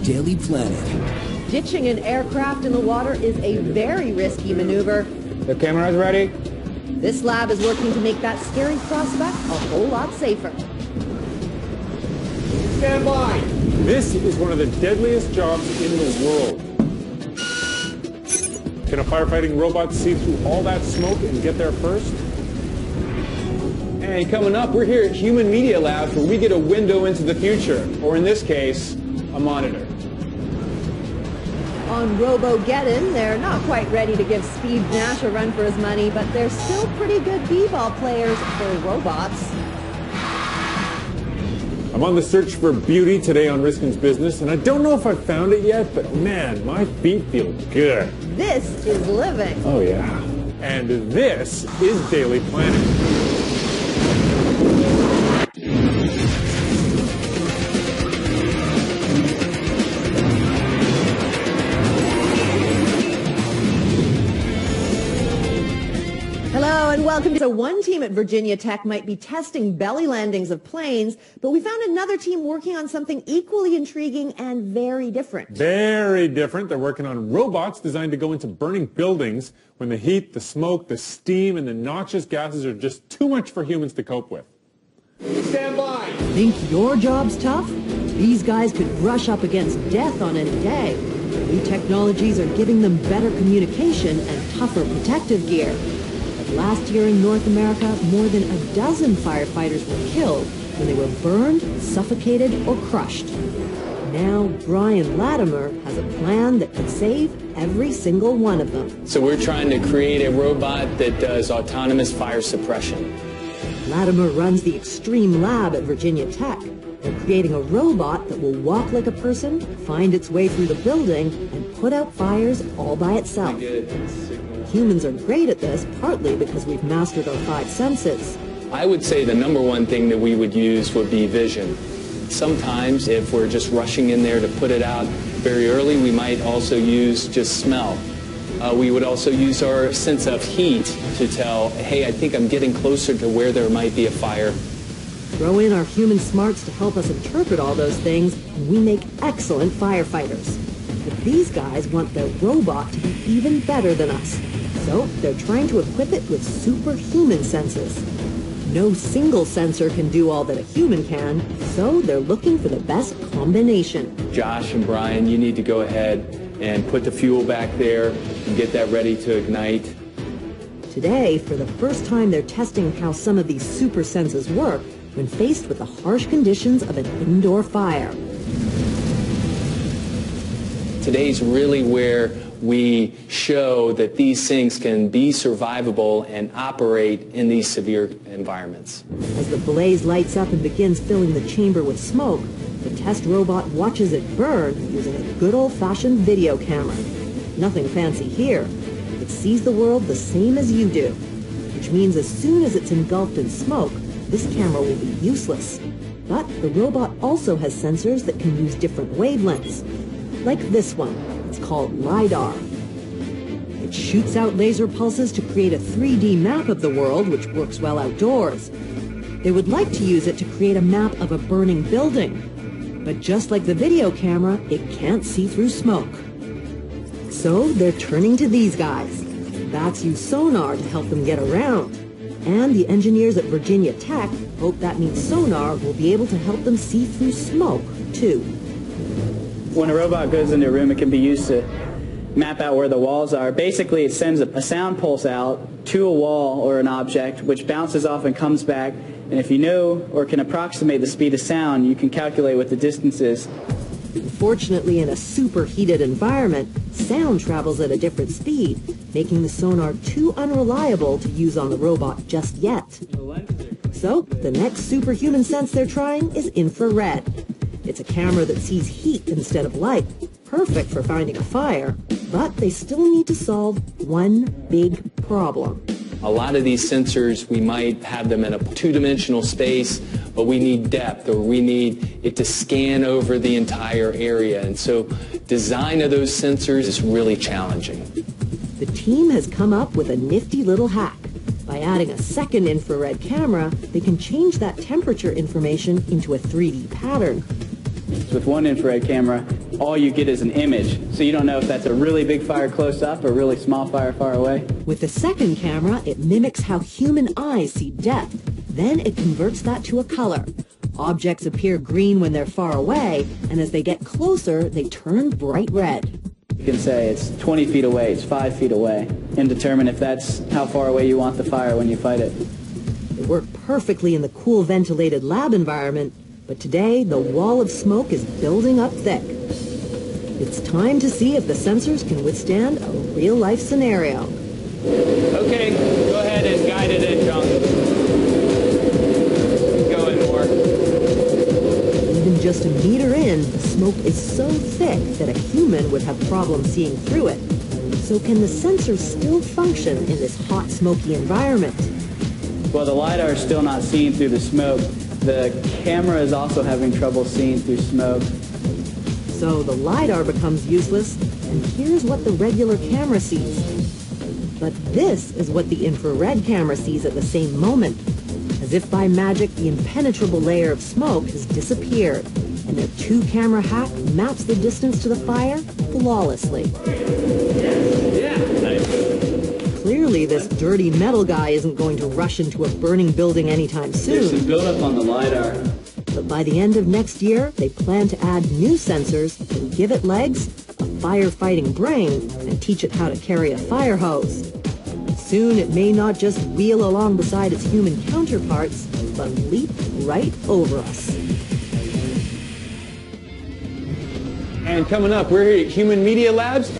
Daily Planet. Ditching an aircraft in the water is a very risky maneuver. The camera's ready. This lab is working to make that scary prospect a whole lot safer. Stand by. This is one of the deadliest jobs in the world. Can a firefighting robot see through all that smoke and get there first? Hey, coming up, we're here at Human Media Labs where we get a window into the future, or in this case, a monitor. On Robo-Geddon, they're not quite ready to give Steve Nash a run for his money, but they're still pretty good b-ball players for robots. I'm on the search for beauty today on Riskin's Business, and I don't know if I've found it yet, but man, my feet feel good. This is living. Oh yeah. And this is Daily Planet. And welcome. So one team at Virginia Tech might be testing belly landings of planes, but we found another team working on something equally intriguing and very different. Very different. They're working on robots designed to go into burning buildings when the heat, the smoke, the steam, and the noxious gases are just too much for humans to cope with. Stand by. Think your job's tough? These guys could brush up against death on any day. New technologies are giving them better communication and tougher protective gear. Last year in North America, more than a dozen firefighters were killed when they were burned, suffocated, or crushed. Now, Brian Latimer has a plan that could save every single one of them. So we're trying to create a robot that does autonomous fire suppression. Latimer runs the Extreme Lab at Virginia Tech. They're creating a robot that will walk like a person, find its way through the building, and put out fires all by itself. Humans are great at this, partly because we've mastered our 5 senses. I would say the number one thing that we would use would be vision. Sometimes, if we're just rushing in there to put it out very early, we might also use just smell. We would also use our sense of heat to tell, hey, I think I'm getting closer to where there might be a fire. Throw in our human smarts to help us interpret all those things, and we make excellent firefighters. But these guys want their robot to be even better than us. So they're trying to equip it with superhuman senses. No single sensor can do all that a human can, so they're looking for the best combination. Josh and Brian, you need to go ahead and put the fuel back there and get that ready to ignite. Today, for the first time, they're testing how some of these super senses work when faced with the harsh conditions of an indoor fire. Today's really where we show that these things can be survivable and operate in these severe environments. As the blaze lights up and begins filling the chamber with smoke, the test robot watches it burn using a good old-fashioned video camera. Nothing fancy here. It sees the world the same as you do, which means as soon as it's engulfed in smoke, this camera will be useless. But the robot also has sensors that can use different wavelengths, like this one. It's called LiDAR. It shoots out laser pulses to create a 3D map of the world, which works well outdoors. They would like to use it to create a map of a burning building. But just like the video camera, it can't see through smoke. So they're turning to these guys. Bats use sonar to help them get around. And the engineers at Virginia Tech hope that means sonar will be able to help them see through smoke, too. When a robot goes into a room, it can be used to map out where the walls are. Basically, it sends a sound pulse out to a wall or an object, which bounces off and comes back. And if you know or can approximate the speed of sound, you can calculate what the distance is. Unfortunately, in a superheated environment, sound travels at a different speed, making the sonar too unreliable to use on the robot just yet. So, the next superhuman sense they're trying is infrared. It's a camera that sees heat instead of light, perfect for finding a fire, but they still need to solve one big problem. A lot of these sensors, we might have them in a two-dimensional space, but we need depth, or we need it to scan over the entire area. And so design of those sensors is really challenging. The team has come up with a nifty little hack. By adding a second infrared camera, they can change that temperature information into a 3D pattern. With one infrared camera, all you get is an image. So you don't know if that's a really big fire close up or a really small fire far away. With the second camera, it mimics how human eyes see death. Then it converts that to a color. Objects appear green when they're far away, and as they get closer, they turn bright red. You can say it's 20 feet away, it's 5 feet away, and determine if that's how far away you want the fire when you fight it. They work perfectly in the cool, ventilated lab environment, but today the wall of smoke is building up thick. It's time to see if the sensors can withstand a real-life scenario. Okay, go ahead and guide it in, John. Go in more. Even just a meter in, the smoke is so thick that a human would have problems seeing through it. So can the sensors still function in this hot, smoky environment? Well, the LiDAR is still not seeing through the smoke. The camera is also having trouble seeing through smoke. So the LiDAR becomes useless, and here's what the regular camera sees. But this is what the infrared camera sees at the same moment. As if by magic, the impenetrable layer of smoke has disappeared, and their two-camera hack maps the distance to the fire flawlessly. Yeah, nice. Clearly, this dirty metal guy isn't going to rush into a burning building anytime There's some soon. buildup on the LiDAR. But by the end of next year, they plan to add new sensors and give it legs, a firefighting brain, and teach it how to carry a fire hose. Soon, it may not just wheel along beside its human counterparts, but leap right over us. And coming up, we're here at Human Media Labs.